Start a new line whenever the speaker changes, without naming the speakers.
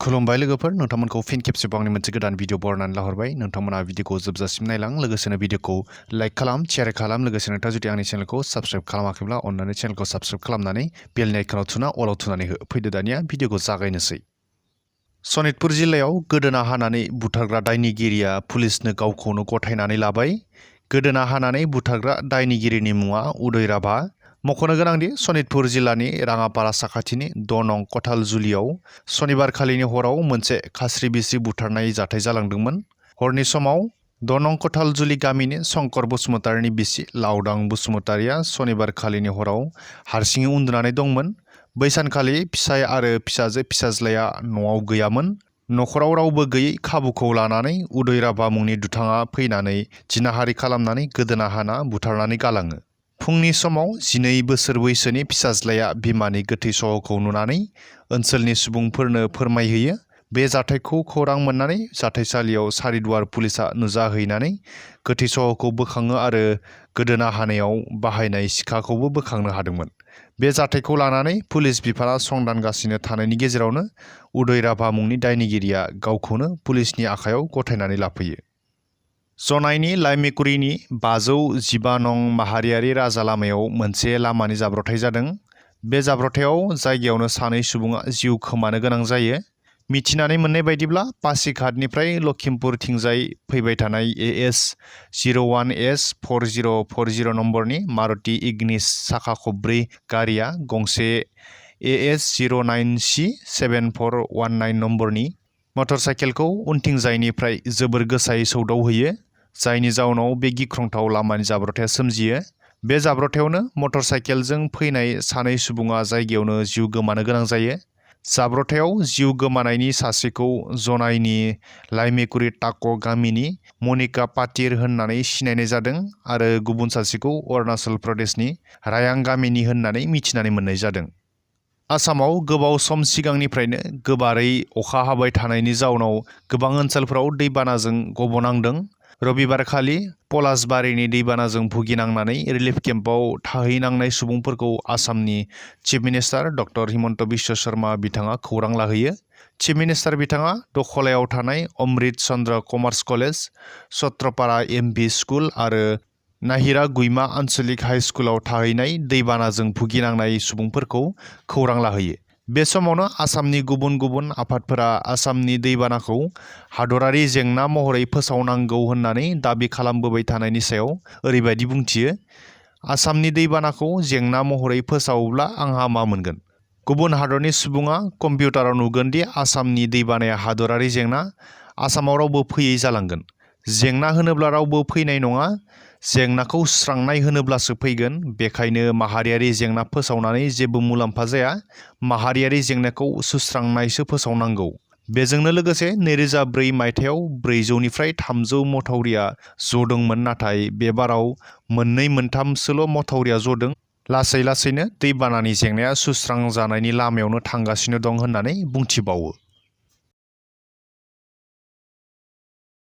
खुलुमबाय लोगोफोर नोंथांमोनखौ फिन खेबसेबाव आंनि मोनसे गोदान भिडिअ बरनायनानै लाहरबाय नोंथांमोना भिडिअखौ जोबजासिम नायलां लोगोसेनो भिडिअखौ लाइक खालाम शेयार खालाम लोगोसे नोंथाङा जुदि आंनि चेनेलखौ साबस्क्राइब खालामाखैब्ला अन्नानै चेनेलखौ साबस्क्राइब खालामनानै बेलनि आइकनाव थुना अलाव थुनानै हो फैदो दानिया भिडिअखौ जागायनोसै सनितपुर जिल्लायाव गोदोना हानानै बुथारग्रा दायनिगिरिया पुलिसनो गावखौनो गथायनानै लाबाय गोदोना हानानै बुथारग्रा दायनिगिरिनि मुङा उदय राभा मख'नो गोनांदि सनितपुर जिल्लानि राङापारा साखाथिनि 2 नं कथालजुलियाव शनिबारखालिनि हराव मोनसे खास्रि बिस्रि बुथारनाय जाथाय जालांदोंमोन। हरनि समाव 2 नं कथालजुलि गामिनि शंकर बसुमतारिनि बिसि लावदां बसुमतारिया शनिबारखालिनि हराव हारसिङै उन्दुनानै दंमोन। बै सानखालि फिसाय आरो फिसाजो फिसाज्लाया न'आव गैयामोन। न'खराव रावबो गैयै खाबुखौ लानानै उदय राभा मुंनि दुथाङा फैनानै जिनाहारि खालामनानै गोदोना हाना बुथारनानै गालाङो। फुंनि समाव 12 बोसोर बैसोनि फिसाज्लाया बिमानि गोथै सह'खौ नुनानै ओनसोलनि सुबुंफोरनो फोरमायहैयो। बे जाथायखौ खौरां मोननानै जाथायसालियाव सारिदुवार पुलिसा नुजाहैनानै गोथै सह'खौ बोखाङो आरो गोदोना हानायाव बाहायनाय सिखाखौबो बोखांनो हादोंमोन। बे जाथायखौ लानानै पुलिस बिफाना संदानगासिनो थानायनि गेजेरावनो उदय राभा मुंनि दायनिगिरिया गावखौनो पुलिसनि आखायाव गथायनानै लाफैयो। जनाइनि लाइमेकुरिनि 515 नं माहारियारि राजा लामायाव मोनसे लामानि जाब्रबथाय जादों। बे जाब्रबथायाव जायगायावनो सानै सुबुङा जिउ खोमानो गोनां जायो। मिथिनानै मोननाय बायदिब्ला पासिघाटनिफ्राय लखिमपुरथिंजाय फैबाय थानाय AS 01S 4040 नम्बरनि मारुति इग्निस साखा खबब्रै गारिया गंसे AS 09C 7419 नम्बरनि मटरसाइकेलखौ उनथिंजायनिफ्राय जोबोर गोसायै सौदावहैयो, जायनि जाउनाव बे गिख्रंथाव लामानि जाब्रबथाया सोमजियो। बे जाब्रबथायावनो मटरसाइकेलजों फैनाय सानै सुबुङा जायगायावनो जिउ गोमानो गोनां जायो। जाब्रबथायाव जिउ गोमानायनि सासेखौ जनाइनि लाइमेकुरि टाक' गामिनि मनिका पाटिर होननानै सिनायनाय जादों आरो गुबुन सासेखौ अरुणाचल प्रदेशनि रायां गामिनि होननानै मिथिनानै मोननाय जादों। आसामाव गोबाव सम सिगांनिफ्रायनो गोबारै अखा हाबाय थानायनि जाउनाव गोबां ओनसोलफोराव दैबानाजों गबनांदों। रबिबारखालि पलासबारिनि दैबानाजों भुगिनांनानै रिलिफ केम्पआव थाहैनांनाय सुबुंफोरखौ आसामनि chief minister doctor Himanta Biswa Sarma बिथाङा खौरां लाहैयो। चिफ मिनिस्टार बिथाङा दखलायाव थानाय Amrit Chandra commerce college, Satrapara MP school आरो नाहिरा गुइमा आन्सलिक हाइ स्कुलाव थाहैनाय दैबानाजों भुगिनांनाय सुबुंफोरखौ खौरां लाहैयो। बे समावनो आसामनि गुबुन गुबुन आफादफोरा आसामनि दैबानाखौ हादरारि जेंना महरै फोसावनांगौ होननानै दाबि खालामबोबाय थानायनि सायाव ओरैबायदि बुंथियो, आसामनि दैबानाखौ जेंना महरै फोसावोब्ला आंहा मा मोनगोन? गुबुन हादरनि सुबुङा कम्पिउटाराव नुगोन दि आसामनि दैबानाया हादरारि जेंना, आसामाव रावबो फैयै जालांगोन। जेंना होनोब्ला रावबो फैनाय नङा, जेंनाखौ सुस्रांनाय होनोब्लासो फैगोन। बेखायनो माहारियारि जेंना फोसावनानै जेबो मुलाम्फा जाया, माहारियारि जेंनाखौ सुस्रांनायसो फोसावनांगौ। बेजोंनो लोगोसे 2004 मायथाइयाव 400निफ्राय 300 मथावरिया जदोंमोन, नाथाय बे बाराव 2-3सोल' मथावरिया जदों। लासै लासैनो दैबानानि जेंनाया सुस्रांजानायनि लामायावनो थांगासिनो दं होननानै बुंथिबावो।